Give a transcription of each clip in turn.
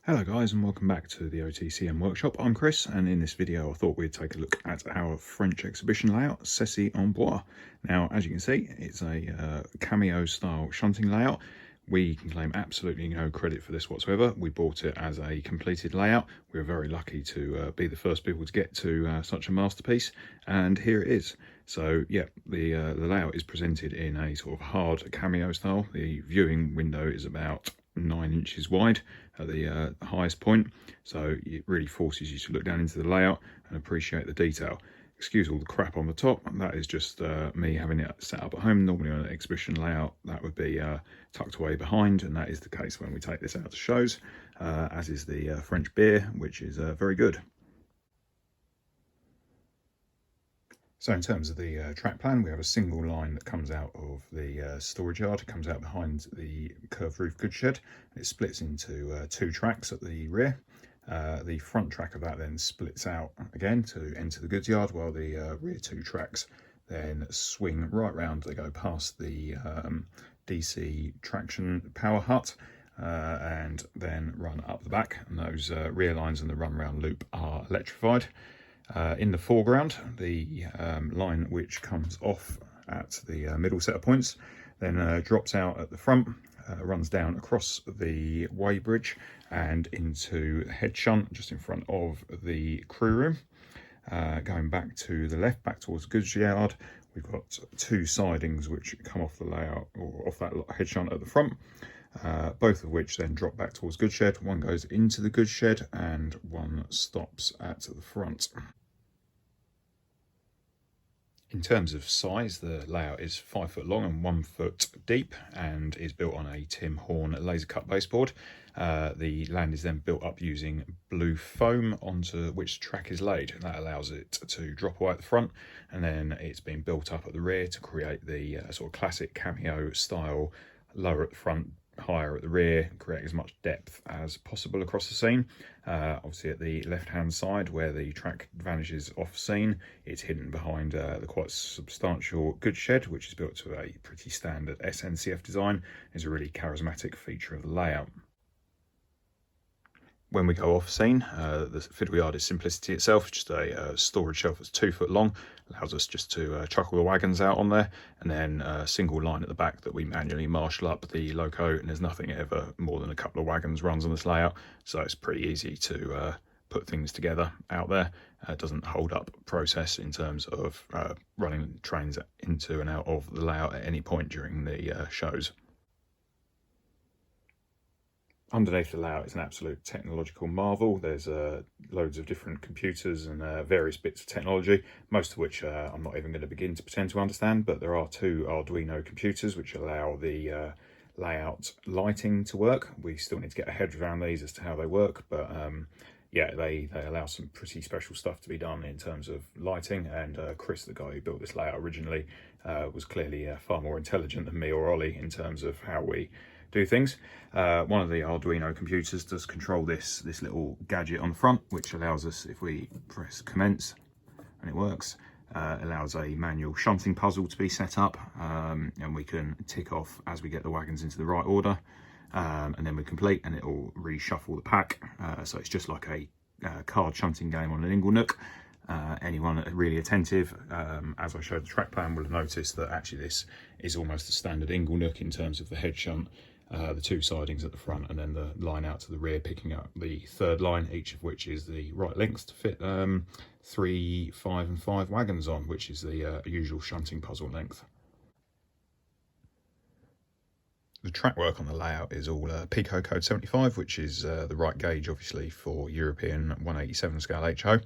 Hello guys and welcome back to the OTCM workshop. I'm Chris, and in this video I thought we'd take a look at our French exhibition layout, Cessy-en-Bois. Now as you can see, it's a Cameo style shunting layout. We can claim absolutely no credit for this whatsoever. We bought it as a completed layout. We were very lucky to be the first people to get to such a masterpiece, and here it is. So yeah, the layout is presented in a sort of hard Cameo style. The viewing window is about 9 inches wide at the highest point, so it really forces you to look down into the layout and appreciate the detail. Excuse all the crap on the top, that is just me having it set up at home. Normally on an exhibition layout that would be tucked away behind, and that is the case when we take this out to shows, as is the French beer, which is very good. So in terms of the track plan, we have a single line that comes out of the storage yard. It comes out behind the curved roof goods shed. It splits into 2 tracks at the rear. The front track of that then splits out again to enter the goods yard, while the rear 2 tracks then swing right round. They go past the DC traction power hut and then run up the back, and those rear lines and the run round loop are electrified. In the foreground, the line which comes off at the middle set of points then drops out at the front, runs down across the weighbridge and into head shunt just in front of the crew room. Going back to the left, back towards the goods yard, we've got 2 sidings which come off the layout, or off that head shunt at the front, both of which then drop back towards goods shed. One goes into the goods shed and one stops at the front. In terms of size, the layout is 5 foot long and 1 foot deep, and is built on a Tim Horn laser cut baseboard. The land is then built up using blue foam onto which the track is laid, and that allows it to drop away at the front, and then it's been built up at the rear to create the sort of classic Cameo style, lower at the front, higher at the rear, create as much depth as possible across the scene. Obviously at the left hand side, where the track vanishes off scene, it's hidden behind the quite substantial goods shed, which is built to a pretty standard SNCF design. It's a really charismatic feature of the layout. When we go off scene, the fiddle yard is simplicity itself, just a storage shelf that's 2 foot long, allows us just to chuck all the wagons out on there, and then a single line at the back that we manually marshal up the loco, and there's nothing ever more than a couple of wagons runs on this layout, so it's pretty easy to put things together out there. It doesn't hold up process in terms of running trains into and out of the layout at any point during the shows. Underneath the layout is an absolute technological marvel. There's loads of different computers and various bits of technology, most of which I'm not even going to begin to pretend to understand, but there are 2 Arduino computers which allow the layout lighting to work. We still need to get our heads around these as to how they work, but yeah, they allow some pretty special stuff to be done in terms of lighting, and Chris, the guy who built this layout originally, was clearly far more intelligent than me or Ollie in terms of how we do things. One of the Arduino computers does control this little gadget on the front, which allows us, if we press commence and it works, allows a manual shunting puzzle to be set up, and we can tick off as we get the wagons into the right order, and then we complete and it will reshuffle the pack. So it's just like a card shunting game on an inglenook. Anyone really attentive, as I showed the track plan, will have noticed that actually this is almost a standard inglenook in terms of the head shunt, the 2 sidings at the front, and then the line out to the rear picking up the 3rd line, each of which is the right lengths to fit 3, 5 and 5 wagons on, which is the usual shunting puzzle length. The track work on the layout is all Pico code 75, which is the right gauge obviously for European 187 scale HO.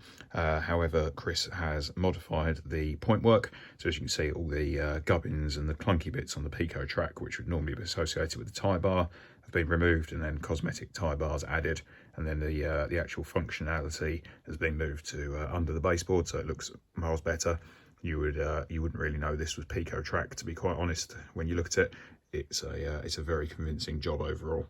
However, Chris has modified the point work, so as you can see, all the gubbins and the clunky bits on the Pico track, which would normally be associated with the tie bar, have been removed, and then cosmetic tie bars added, and then the actual functionality has been moved to under the baseboard, so it looks miles better. You wouldn't really know this was Pico track, to be quite honest, when you look at it. It's a very convincing job overall.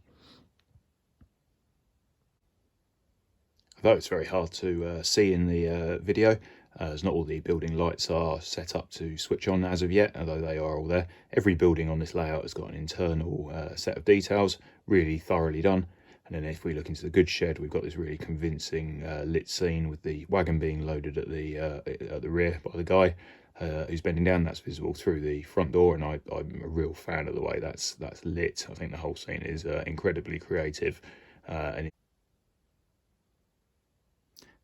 Although it's very hard to see in the video, as not all the building lights are set up to switch on as of yet, although they are all there. Every building on this layout has got an internal set of details, really thoroughly done. And then if we look into the goods shed, we've got this really convincing lit scene with the wagon being loaded at the rear by the guy who's bending down. That's visible through the front door, and I'm a real fan of the way that's lit. I think the whole scene is incredibly creative.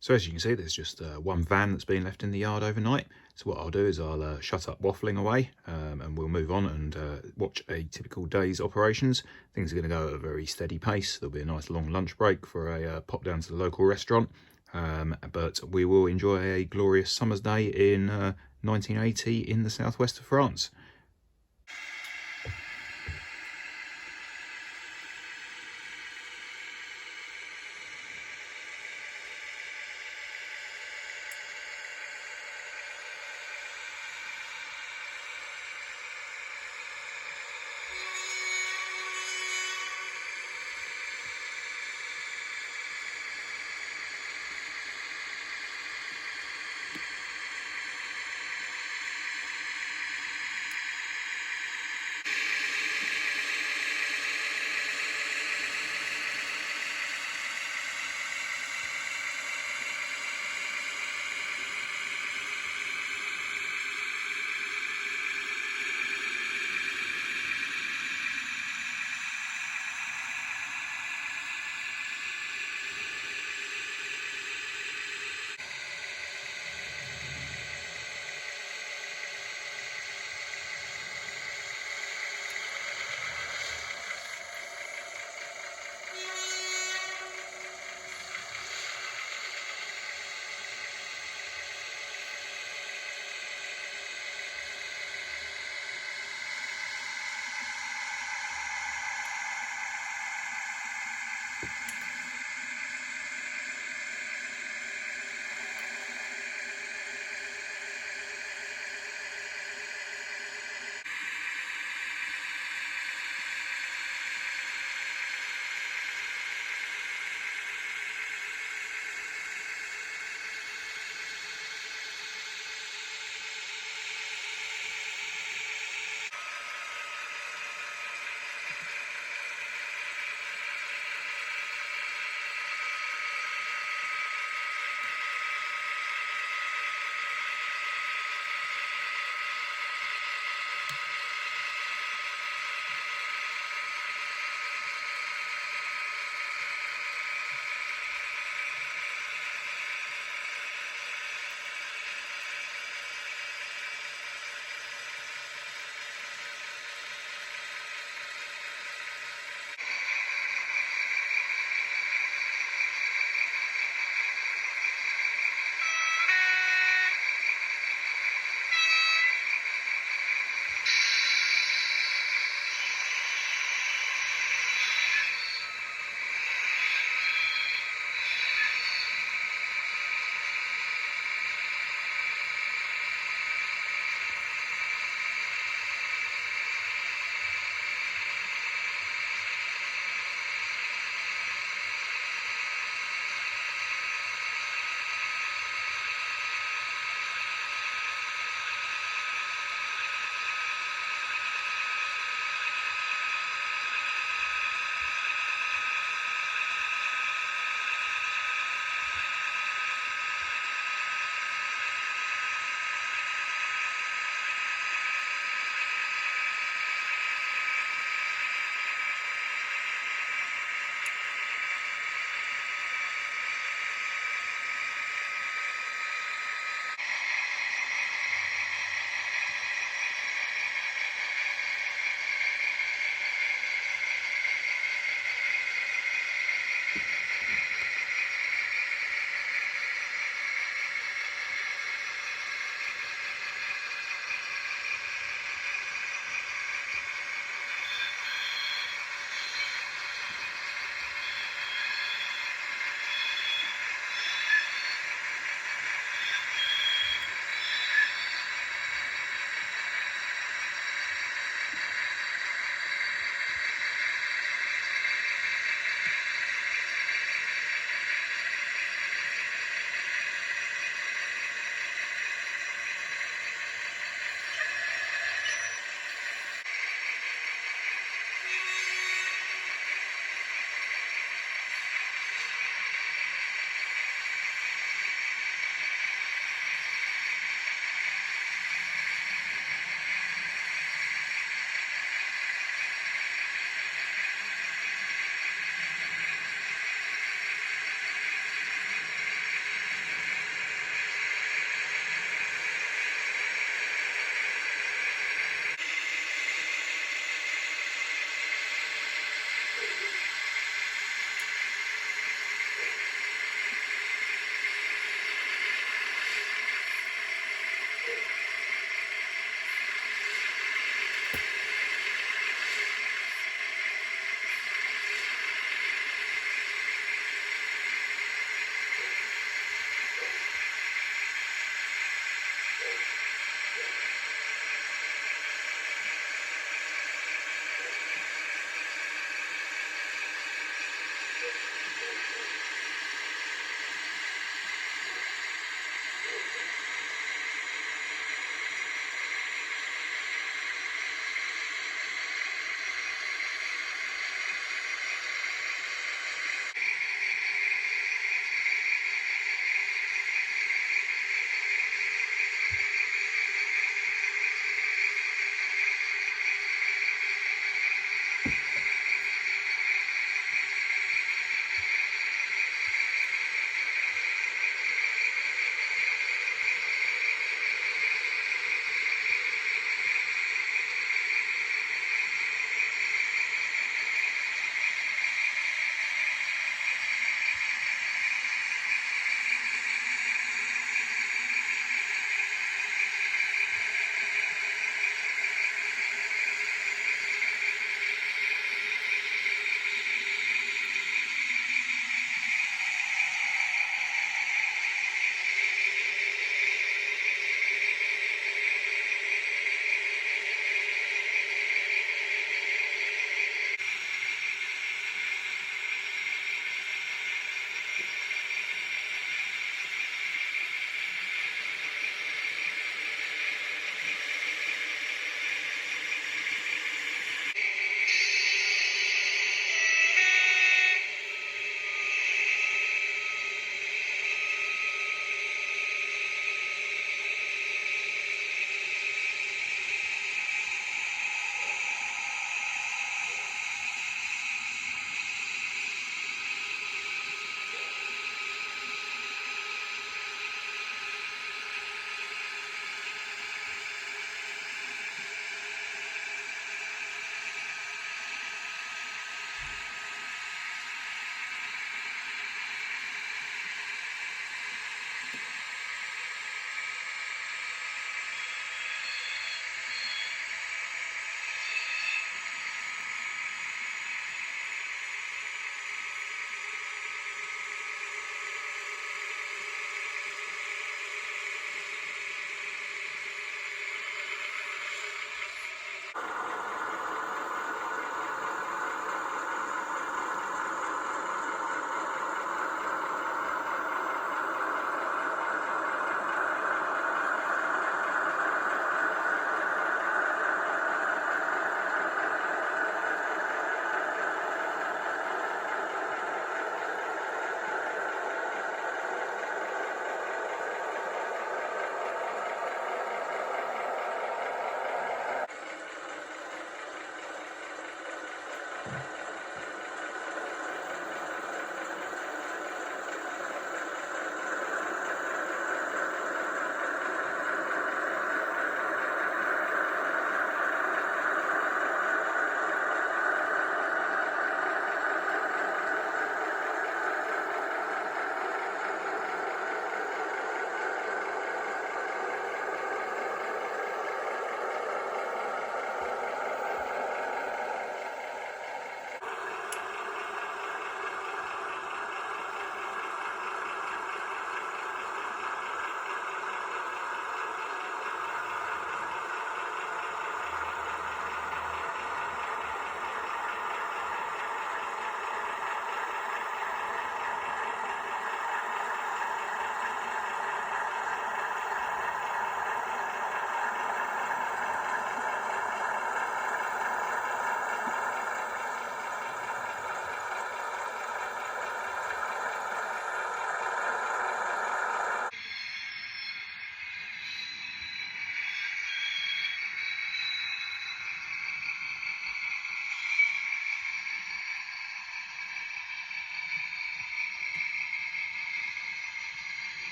So as you can see, there's just one van that's been left in the yard overnight. So what I'll do is I'll shut up waffling away and we'll move on and watch a typical day's operations. Things are going to go at a very steady pace. There'll be a nice long lunch break for a pop down to the local restaurant. But we will enjoy a glorious summer's day in 1980 in the southwest of France.